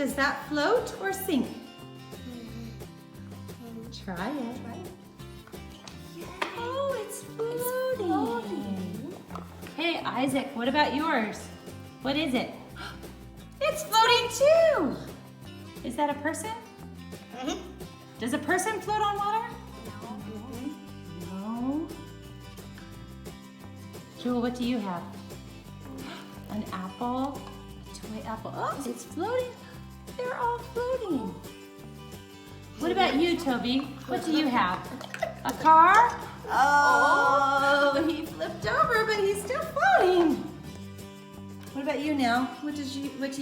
Does that float or sink? Try it. Oh, it's floating. Hey, Isaac, what about yours? What is it? It's floating too. Is that a person? Does a person float on water? No. Jewel, what do you have? An apple, a toy apple. Oh, it's floating. They're all floating. What about you, Toby? What do you have? A car? Oh, he flipped over, but he's still floating. What about you now? What do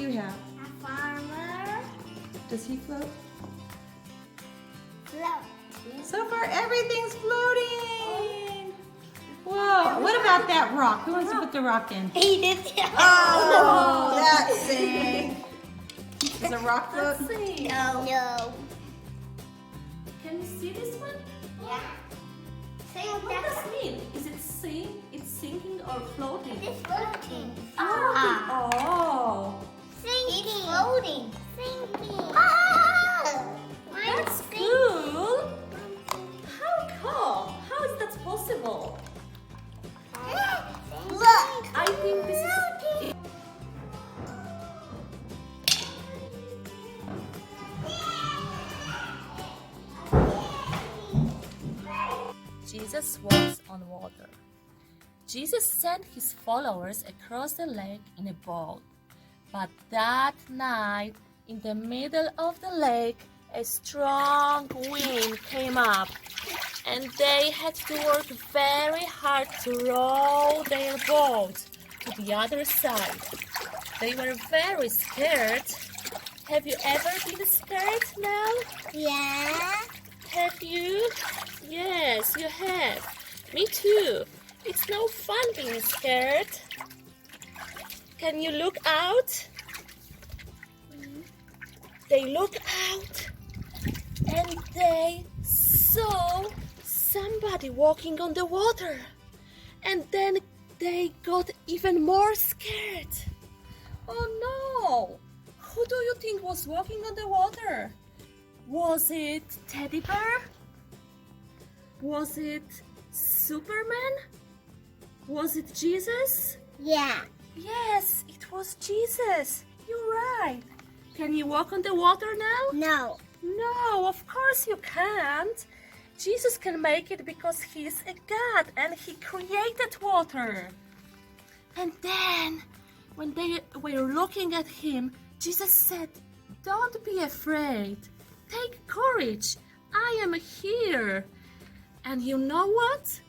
you have? A farmer. Does he float? Float. So far, everything's floating. Whoa, what about that rock? Who wants to put the rock in? He did. Oh, that sank. Does a rock float? No. No. Can you see this one? Yeah. Same What does it mean? Is it it's sinking or floating? It's floating. Oh. Sinking. It's floating. Sinking. That's cool. How come? How is that possible? Look. I think this is... Jesus walks on water. Jesus sent his followers across the lake in a boat. But that night, in the middle of the lake, a strong wind came up, and they had to work very hard to row their boat to the other side. They were very scared. Have you ever been scared now? Yeah. Have you? Yes, you have. Me too. It's no fun being scared. Can you look out? They looked out and they saw somebody walking on the water. And then they got even more scared. Oh no! Who do you think was walking on the water? Was it Teddy Bear? Was it Superman? Was it Jesus? Yeah. Yes, it was Jesus. You're right. Can you walk on the water now? No. No, of course you can't. Jesus can make it because he is a God and he created water. And then, when they were looking at him, Jesus said, "Don't be afraid. Take courage. I am here." And you know what?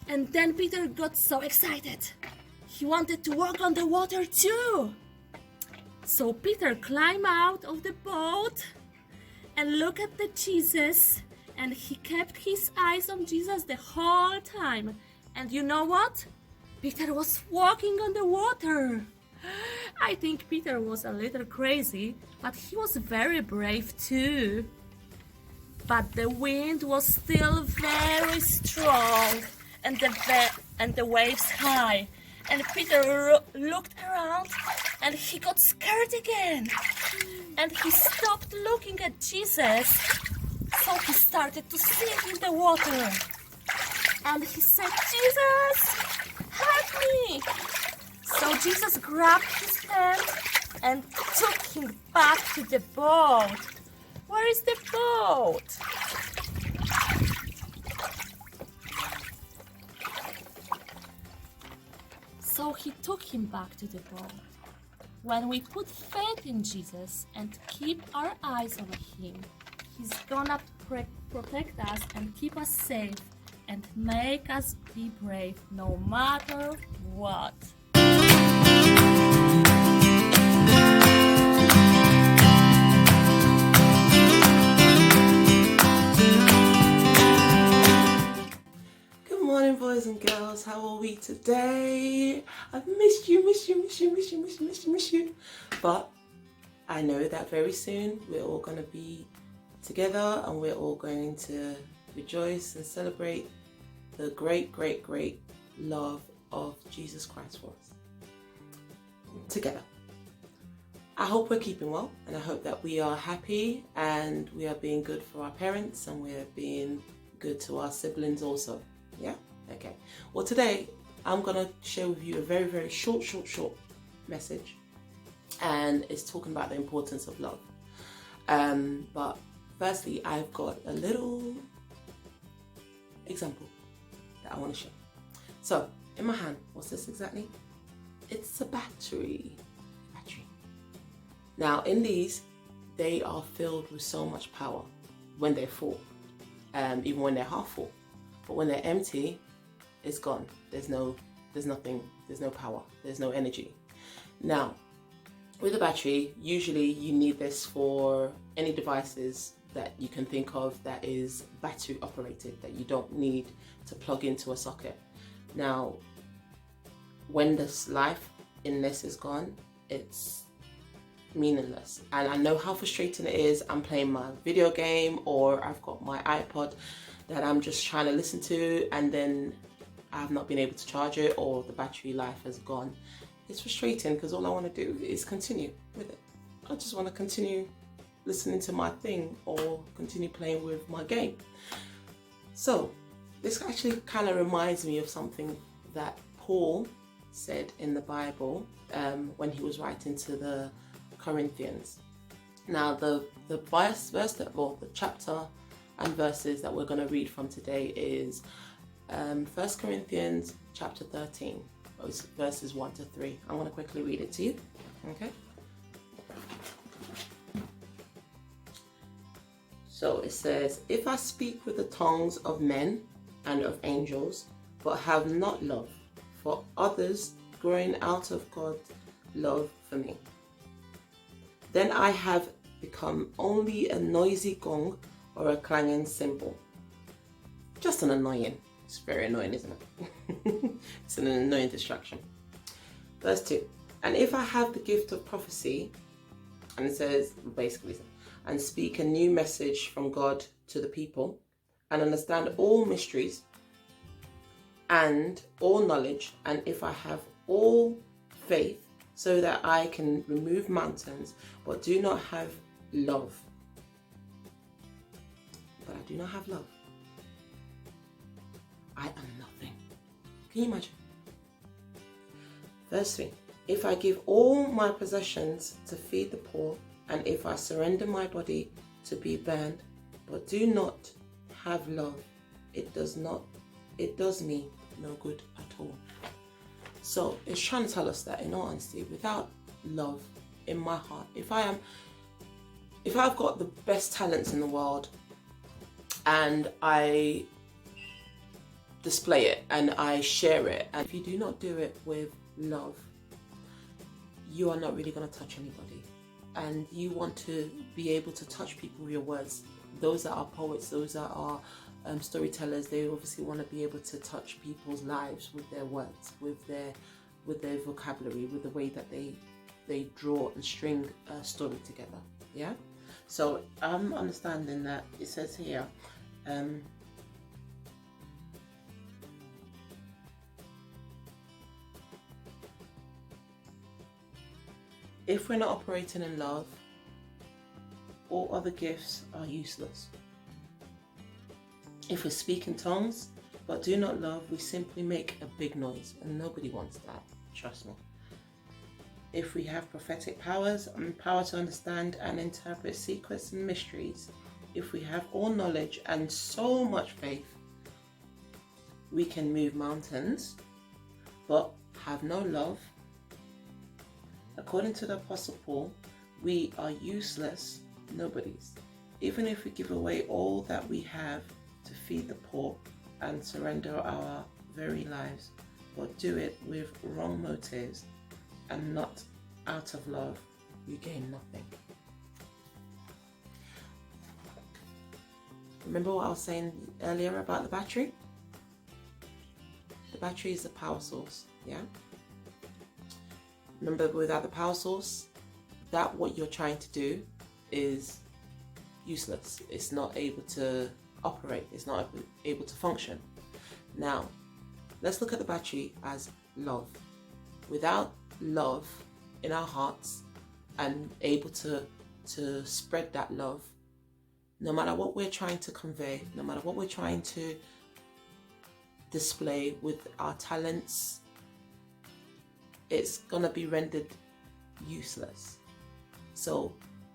And then Peter got so excited. He wanted to walk on the water too. So Peter climbed out of the boat and looked at the Jesus, and he kept his eyes on Jesus the whole time. And you know what? Peter was walking on the water. I think Peter was a little crazy, but he was very brave too. But the wind was still very strong and the waves high. And Peter looked around and he got scared again. And he stopped looking at Jesus. So he started to sink in the water. And he said, "Jesus, help me!" So Jesus grabbed his hand and took him back to the boat. Where is the boat? So he took him back to the boat. When we put faith in Jesus and keep our eyes on him, he's gonna protect us and keep us safe and make us be brave no matter what. Good morning, boys and girls. How are we today? I've missed you. But I know that very soon we're all going to be together and we're all going to rejoice and celebrate the great love of Jesus Christ for us. Together. I hope we're keeping well, and I hope that we are happy and we are being good for our parents and we're being good to our siblings also. Yeah? Okay. Well, today I'm going to share with you a very, very short message, and it's talking about the importance of love. But firstly, I've got a little example that I want to share. So, in my hand, what's this exactly? It's a battery. Now, in these, they are filled with so much power when they're full, even when they're half full. But when they're empty, it's gone. There's nothing, there's no power, there's no energy. Now, with a battery, usually you need this for any devices that you can think of that is battery operated, that you don't need to plug into a socket. Now, when this life in this is gone, it's meaningless. And I know how frustrating it is. I'm playing my video game, or I've got my iPod that I'm just trying to listen to, and then I've not been able to charge it, or the battery life has gone. It's frustrating because all I want to do is continue with it. I just want to continue listening to my thing or continue playing with my game. So this actually kind of reminds me of something that Paul said in the Bible when he was writing to the Corinthians. Now the the chapter and verses that we're going to read from today is 1 Corinthians chapter 13, verses 1 to 3. I'm going to quickly read it to you. Okay. So it says, "If I speak with the tongues of men and of angels, but have not love for others growing out of God's love for me, then I have become only a noisy gong or a clanging cymbal." Just an annoying. It's very annoying, isn't it? It's an annoying distraction. Verse 2. "And if I have the gift of prophecy," and it says basically, "and speak a new message from God to the people, and understand all mysteries and all knowledge, and if I have all faith so that I can remove mountains, but do not have love." But I do not have love, I am nothing. Can you imagine? Verse 3. "If I give all my possessions to feed the poor, and if I surrender my body to be burned, but do not have love, it does me no good at all." So it's trying to tell us that, in all honesty, without love in my heart, if I've got the best talents in the world and I display it and I share it, and if you do not do it with love, you are not really going to touch anybody. And you want to be able to touch people with your words. Those that are poets, those that are storytellers, they obviously want to be able to touch people's lives with their words, with their vocabulary, with the way that they draw and string a story together. Yeah. So I'm understanding that it says here, if we're not operating in love, all other gifts are useless. If we speak in tongues but do not love, we simply make a big noise, and nobody wants that, trust me. If we have prophetic powers and power to understand and interpret secrets and mysteries, if we have all knowledge and so much faith, we can move mountains, but have no love, according to the Apostle Paul, we are useless nobodies. Even if we give away all that we have to feed the poor and surrender our very lives, but do it with wrong motives and not out of love, we gain nothing. Remember what I was saying earlier about the battery? The battery is the power source, yeah? Remember, without the power source, that what you're trying to do is useless. It's not able to operate. It's not able to function. Now, let's look at the battery as love. Without love in our hearts, and able to spread that love, no matter what we're trying to convey, no matter what we're trying to display with our talents, it's gonna be rendered useless. So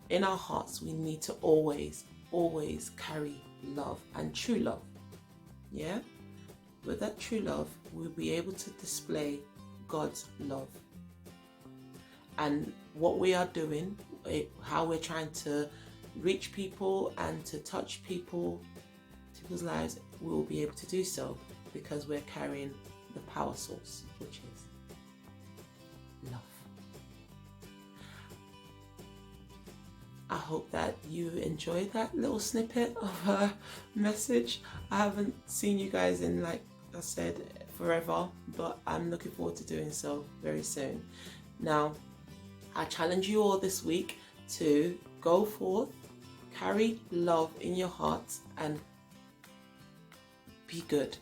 in our hearts, we need to always carry love and true love. Yeah? With that true love, we'll be able to display God's love. And what we are doing, how we're trying to reach people and to touch people's lives, we will be able to do so because we're carrying the power source, which is love. I hope that you enjoyed that little snippet of a message. I haven't seen you guys in, like I said, forever, but I'm looking forward to doing so very soon. Now, I challenge you all this week to go forth, carry love in your hearts, and be good.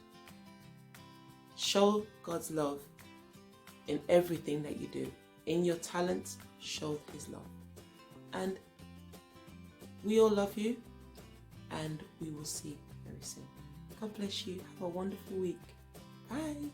Show God's love in everything that you do. In your talents, show His love. And we all love you, and we will see you very soon. God bless you. Have a wonderful week. Bye.